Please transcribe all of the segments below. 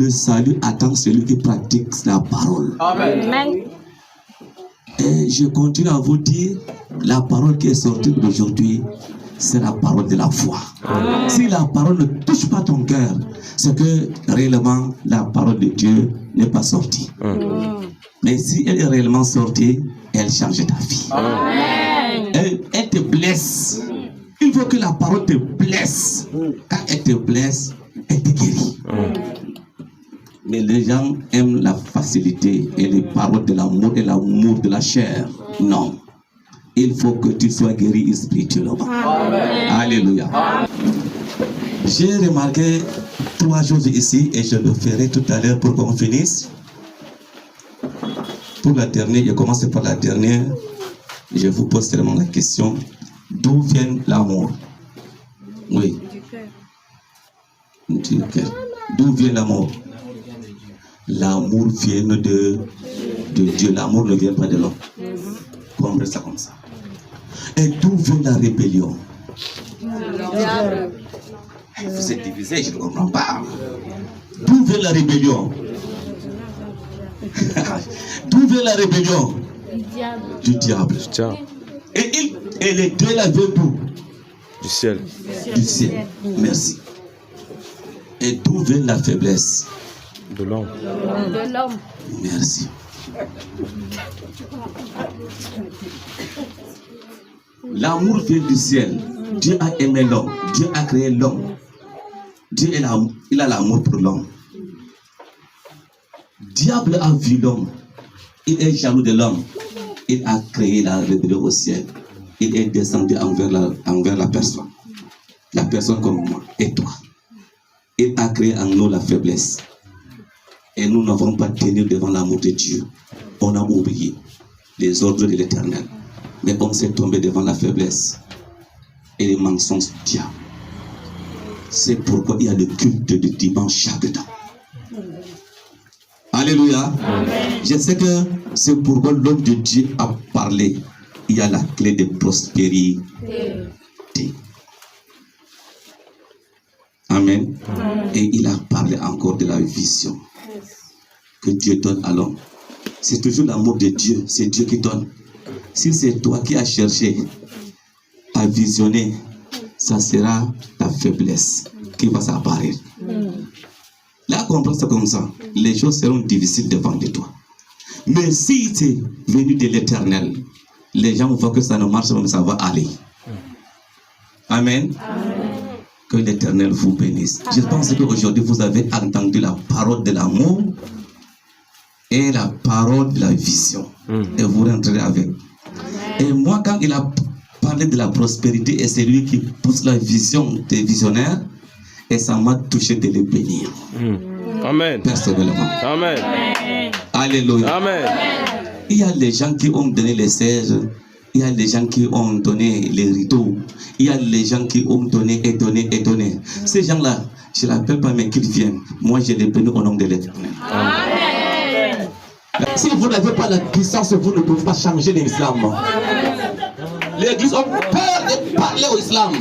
le salut attend celui qui pratique la parole. Amen. Et je continue à vous dire, la parole qui est sortie d'aujourd'hui, c'est la parole de la foi. Amen. Si la parole ne touche pas ton cœur, c'est que réellement la parole de Dieu n'est pas sortie. Mais si elle est réellement sortie, elle change ta vie. Amen. Elle te blesse. Il faut que la parole te blesse. Quand elle te blesse, elle te guérit. Mais les gens aiment la facilité et les paroles de l'amour et l'amour de la chair. Non. Il faut que tu sois guéri spirituellement. Amen. Alléluia. Amen. J'ai remarqué 3 choses ici et je le ferai tout à l'heure pour qu'on finisse. Pour la dernière, je commence par la dernière. Je vous pose tellement la question. D'où vient l'amour? Oui. Du cœur. D'où vient l'amour? L'amour vient de Dieu. L'amour ne vient pas de l'homme. Comprenez ça comme ça. Et d'où vient la rébellion? Vous êtes divisés, je ne comprends pas. D'où vient la rébellion? D'où vient la rébellion? Du diable. Et les deux là viennent d'où? Du ciel. Du ciel. Merci. Et d'où vient la faiblesse? De l'homme. De l'homme. Merci. L'amour vient du ciel. Dieu a aimé l'homme. Dieu a créé l'homme. Dieu il a l'amour pour l'homme. Diable a vu l'homme. Il est jaloux de l'homme. Il a créé la rébellion au ciel. Il est descendu envers la personne. La personne comme moi et toi. Il a créé en nous la faiblesse. Et nous n'avons pas tenu devant l'amour de Dieu. On a oublié les ordres de l'Éternel. Mais on s'est tombé devant la faiblesse et les mensonges du diable. C'est pourquoi il y a le culte de dimanche chaque temps. Alléluia. Amen. Je sais que c'est pourquoi l'homme de Dieu a parlé. Il y a la clé de prospérité. Amen. Et il a parlé encore de la vision que Dieu donne à l'homme. C'est toujours l'amour de Dieu. C'est Dieu qui donne. Si c'est toi qui as cherché à visionner, ça sera ta faiblesse qui va s'apparaître. Là, comprends ça comme ça. Les choses seront difficiles devant de toi. Mais si c'est venu de l'Éternel, les gens voient que ça ne marche pas, mais ça va aller. Amen. Que l'Éternel vous bénisse. Je pense qu'aujourd'hui, vous avez entendu la parole de l'amour et la parole de la vision. Et vous rentrez avec. Et moi, quand il a parlé de la prospérité, et c'est lui qui pousse la vision des visionnaires, et ça m'a touché de les bénir. Amen. Personnellement. Amen. Alléluia. Amen. Il y a les gens qui ont donné les sièges. Il y a les gens qui ont donné les rideaux. Il y a les gens qui ont donné et donné et donné. Ces gens-là, je ne l'appelle pas, mais qu'ils viennent. Moi, je les bénis au nom de l'Éternel. Amen. Si vous n'avez pas la puissance, vous ne pouvez pas changer l'islam. L'église a peur de parler au islam.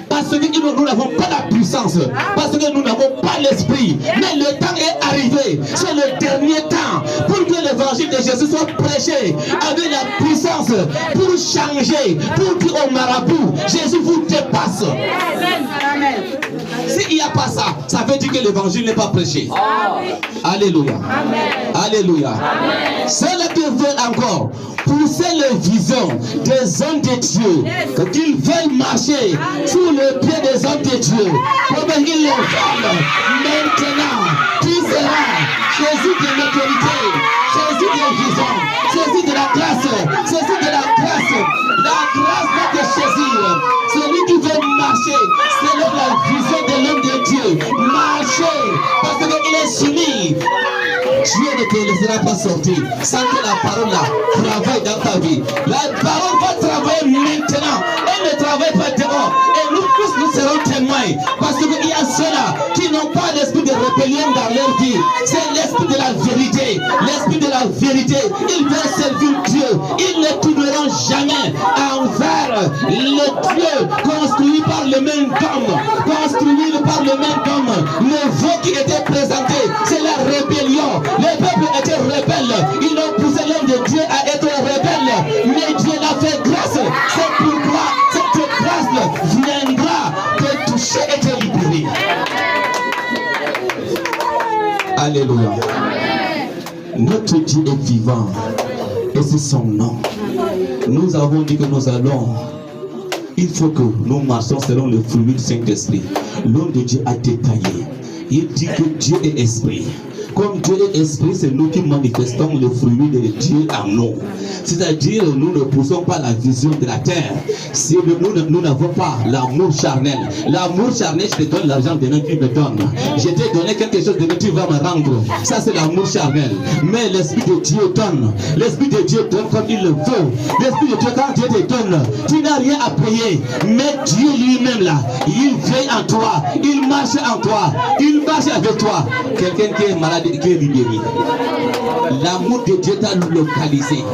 Parce que nous n'avons pas la puissance. Parce que nous n'avons pas l'esprit. Mais le temps est arrivé. C'est le dernier temps. Pour que l'évangile de Jésus soit prêché avec la puissance. Pour changer. Pour dire au marabout, Jésus vous dépasse. Amen. S'il n'y a pas ça, ça veut dire que l'évangile n'est pas prêché. Alléluia. Amen. Alléluia. Celles qui veulent encore pousser les visions des hommes de Dieu, qu'ils veulent marcher sous le pied des hommes de Dieu, comme ils le veulent maintenant, qui sera Jésus de l'autorité, Jésus de la vision, Jésus de la grâce, Jésus de la grâce va te saisir. Celui qui veut marcher selon la vision de l'homme de Dieu, marcher parce qu'il est soumis. Dieu ne te laissera pas sortir sans que la parole là travaille dans ta vie. La parole va travailler maintenant. Elle ne travaille pas dehors. Et nous tous nous serons témoins. Parce qu'il y a ceux-là qui n'ont pas l'esprit de rébellion dans leur vie. C'est l'esprit de la vérité. L'esprit de la vérité. Ils veulent servir Dieu. Ils ne tourneront jamais envers le Dieu construit par le même homme. Construit par le même homme. Le veau qui était présenté, c'est la Alléluia. Notre Dieu est vivant et c'est son nom. Nous avons dit que nous allons. Il faut que nous marchions selon le fruit du Saint-Esprit. L'homme de Dieu a détaillé. Il dit que Dieu est esprit. Comme Dieu est esprit, c'est nous qui manifestons le fruit de Dieu en nous. C'est-à-dire, nous ne poussons pas la vision de la terre. Si nous n'avons pas l'amour charnel. L'amour charnel, je te donne l'argent, demain tu me donnes. Je t'ai donné quelque chose, demain tu vas me rendre. Ça, c'est l'amour charnel. Mais l'Esprit de Dieu donne. L'Esprit de Dieu donne comme il le veut. L'Esprit de Dieu, quand Dieu te donne, tu n'as rien à payer. Mais Dieu lui-même, là, il vient en toi. Il marche en toi. Il marche avec toi. Quelqu'un qui est malade, qui est libéré. L'amour de Dieu t'a localisé.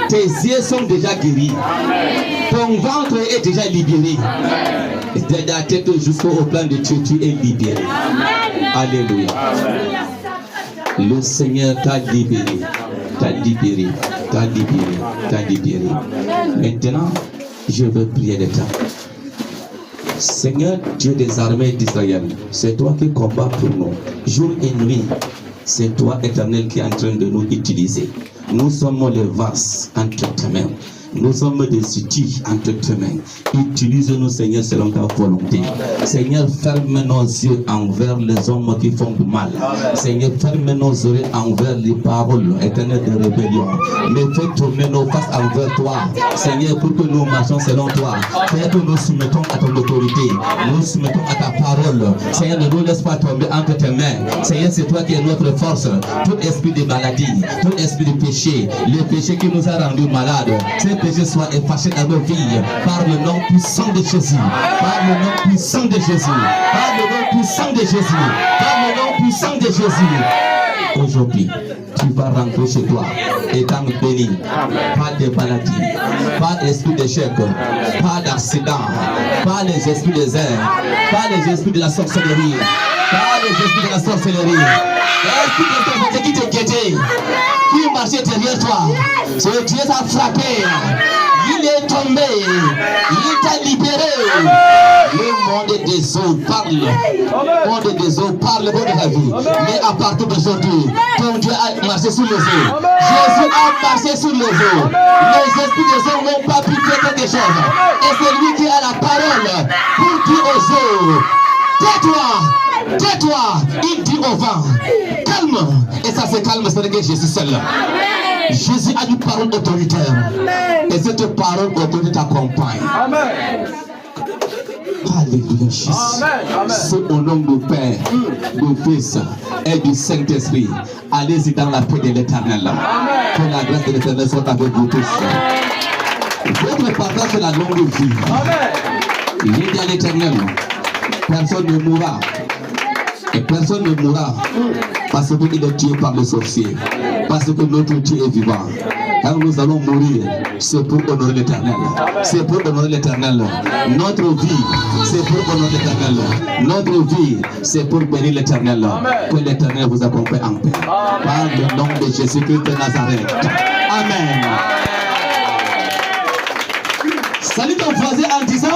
Tes yeux sont déjà guéris. Ton ventre est déjà libéré. De la tête jusqu'au plan de Dieu, tu es libéré. Alléluia. Le Seigneur t'a libéré. T'a libéré. T'a libéré. T'a libéré. Maintenant, je veux prier de toi. Seigneur Dieu des armées d'Israël, c'est toi qui combats pour nous, jour et nuit. C'est toi, Éternel, qui est en train de nous utiliser. Nous sommes les vases entre tes mains. Nous sommes des outils entre tes mains. Utilise-nous, Seigneur, selon ta volonté. Seigneur, ferme nos yeux envers les hommes qui font du mal. Seigneur, ferme nos oreilles envers les paroles éternelles de rébellion. Mais fais tourner nos faces envers toi. Seigneur, pour que nous marchions selon toi. Seigneur, que nous soumettons à ton autorité. Nous soumettons à ta parole. Seigneur, ne nous laisse pas tomber entre tes mains. Seigneur, c'est toi qui es notre force. Tout esprit de maladie, tout esprit de péché, le péché qui nous a rendus malades, ces péchés soient effacés dans nos vies par le nom puissant de Jésus. Par le nom puissant de Jésus. Par le nom puissant de Jésus. Par le nom puissant de Jésus. Aujourd'hui, tu vas rentrer chez toi étant béni. Pas de maladie, pas d'esprit d'échec, pas d'accident, pas les esprits des airs, pas les esprits de la sorcellerie, pas les esprits de la sorcellerie. L'esprit de la sorcellerie qui te guettait, qui marchait derrière toi, c'est Dieu t'a frappé. Il est tombé, il t'a libéré. Le monde des eaux parle. Le monde des eaux parle de ta vie. Mais à partir d'aujourd'hui, ton Dieu a marché sur les eaux. Jésus a marché sur les eaux. Les esprits des eaux n'ont pas pu faire quelque chose. Et c'est lui qui a la parole pour dire aux eaux: tais-toi, tais-toi. Il dit au vent: calme. Et ça se calme, c'est que Jésus seul. Jésus a une parole autoritaire. Et cette parole autoritaire t'accompagne. Amen. Alléluia, Jésus. C'est au nom du Père, du Fils et du Saint-Esprit. Allez-y dans la paix de l'Éternel. Que la grâce de l'Éternel soit avec vous tous. Votre partage, c'est la longue vie. Il est dans l'Éternel. Personne ne mourra. Et personne ne mourra parce qu'il est tué par le sorcier. Parce que notre Dieu est vivant. Quand nous allons mourir, c'est pour honorer l'Éternel. C'est pour honorer l'Éternel. Notre vie, c'est pour honorer l'Éternel. Notre vie, c'est pour bénir l'Éternel. Que l'Éternel vous accompagne en paix. Par le nom de Jésus-Christ de Nazareth. Amen. Salut ton voisin en disant...